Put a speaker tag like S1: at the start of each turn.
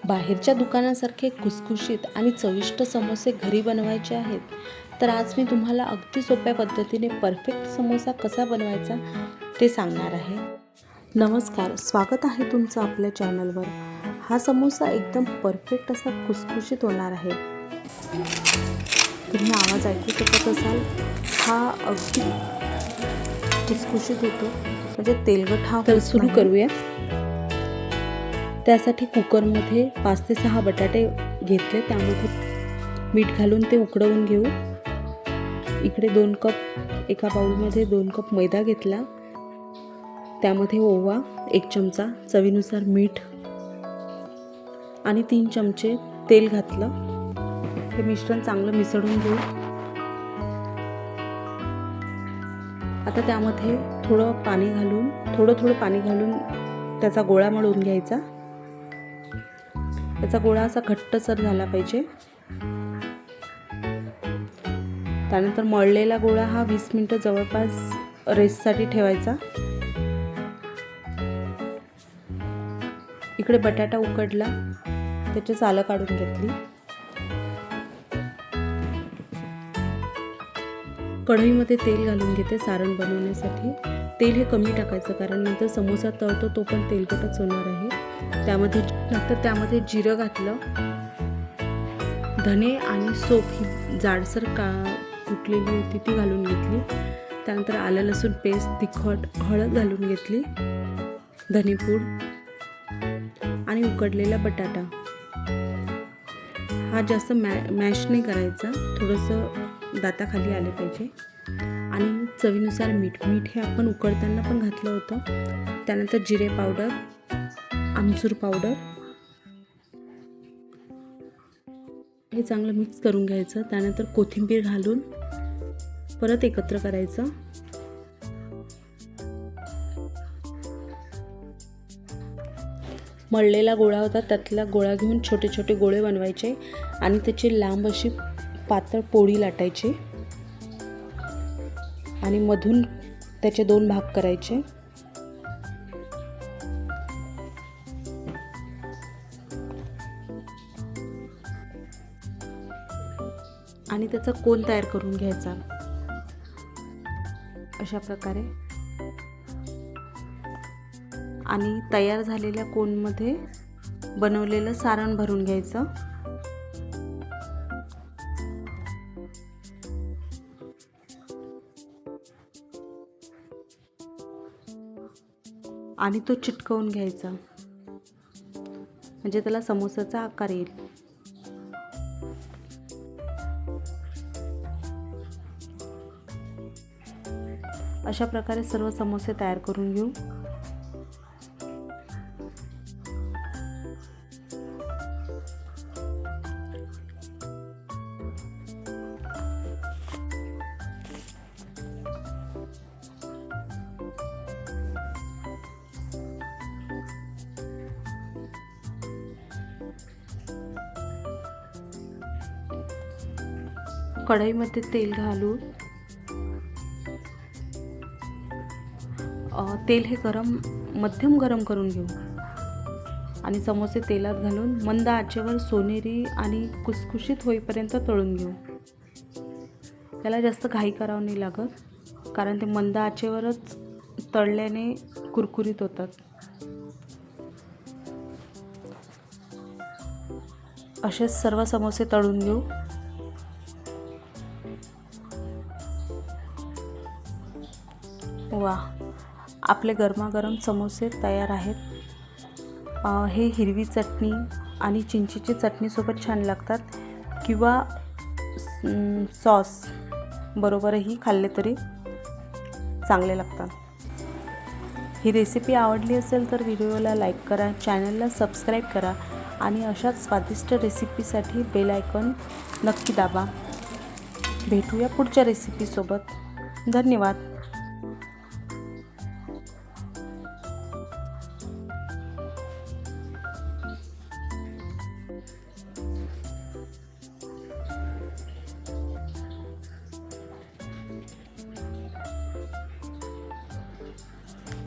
S1: बाहेरच्या दुकानासारखे खुसखुशीत आणि चविष्ट समोसे घरी बनवायचे आहेत, तर आज मी तुम्हाला अगदी सोप्या पद्धतीने परफेक्ट समोसा कसा बनवायचा ते सांगणार आहे. नमस्कार, स्वागत आहे तुमचं आपल्या चॅनलवर. हा समोसा एकदम परफेक्ट असा खुसखुशीत होणार आहे. तुम्ही आवाज ऐकू शकत असाल, हा अगदी खुसखुशीत होतो, म्हणजे तेलकट हा. तर सुरू करूया. त्यासाठी कुकरमध्ये 5 ते 6 बटाटे घेतले, त्यामध्ये मीठ घालून ते उकडवून घेऊ. इकडे 2 कप, एका बाउलमध्ये 2 कप मैदा घेतला, त्यामध्ये ओवा 1 चमचा, चवीनुसार मीठ आणि 3 चमचे तेल घातलं. हे मिश्रण चांगलं मिसळून घेऊ. आता त्यामध्ये थोडं पाणी घालून त्याचा गोळा मळून घ्यायचा. त्याचा गोळा असा घट्टसर झाला पाहिजे. त्यानंतर मळलेला गोळा हा 20 मिनिटं जवळपास रेस्टसाठी ठेवायचा. इकडे बटाटा उकडला, त्याची सालं काढून घेतली. कढईमध्ये तेल घालून घेते सारण बनवण्यासाठी. तेल हे कमी टाकायचं, कारण नंतर समोसा तळतो तो पण तेलकटच होणार आहे. त्यामध्ये जिरं घातलं, धने आणि सोप ही जाडसर कुटलेली होती ती घालून घेतली. त्यानंतर आलं लसूण पेस्ट, तिखट, हळद घालून घेतली, धनेपूड आणि उकडलेला बटाटा. हा जास्त मॅश नाही करायचा, थोडंसं दाताखाली आले पाहिजे. आणि चवीनुसार मीठ हे आपण उकडताना पण घातलं होतं. त्यानंतर जिरे पावडर, आमचूर पावडर हे चांगलं मिक्स करून घ्यायचं. त्यानंतर कोथिंबीर घालून परत एकत्र करायचं. मळलेला गोळा होता, त्यातला गोळा घेऊन छोटे छोटे गोळे बनवायचे आणि त्याची लांब अशी पातळ पोळी लाटायची आणि मधून त्याचे 2 भाग करायचे. आणि त्याचा कोन तयार करून घ्यायचा अशा प्रकारे. आणि तयार झालेल्या कोनमध्ये बनवलेलं सारण भरून घ्यायचं. आणि तो चिटकवून घ्यायचा, म्हणजे त्याला समोसाचा आकार येईल. अशा प्रकारे सर्व समोसे तयार करून घेऊ. कढईमध्ये तेल घालून तेल हे मध्यम गरम करून घेऊ आणि समोसे तेलात घालून मंद आचेवर सोनेरी आणि खुसखुशीत होईपर्यंत तळून घेऊ. त्याला जास्त घाई करावं नाही लागत, कारण ते मंद आचेवरच तळल्याने कुरकुरीत होतात. असेच सर्व समोसे तळून घेऊ. वा, आपले गरमागरम समोसे तयार आहेत. हे हिरवी चटणी आणि चिंचेची चटणीसोबत छान लागतात, किंवा सॉस बरोबरही खाल्ले तरी चांगले लागतात. ही रेसिपी आवडली असेल तर व्हिडिओला लाईक करा, चॅनलला सबस्क्राईब करा आणि अशाच स्वादिष्ट रेसिपीसाठी बेल आयकॉन नक्की दाबा. भेटूया पुढच्या रेसिपीसोबत. धन्यवाद.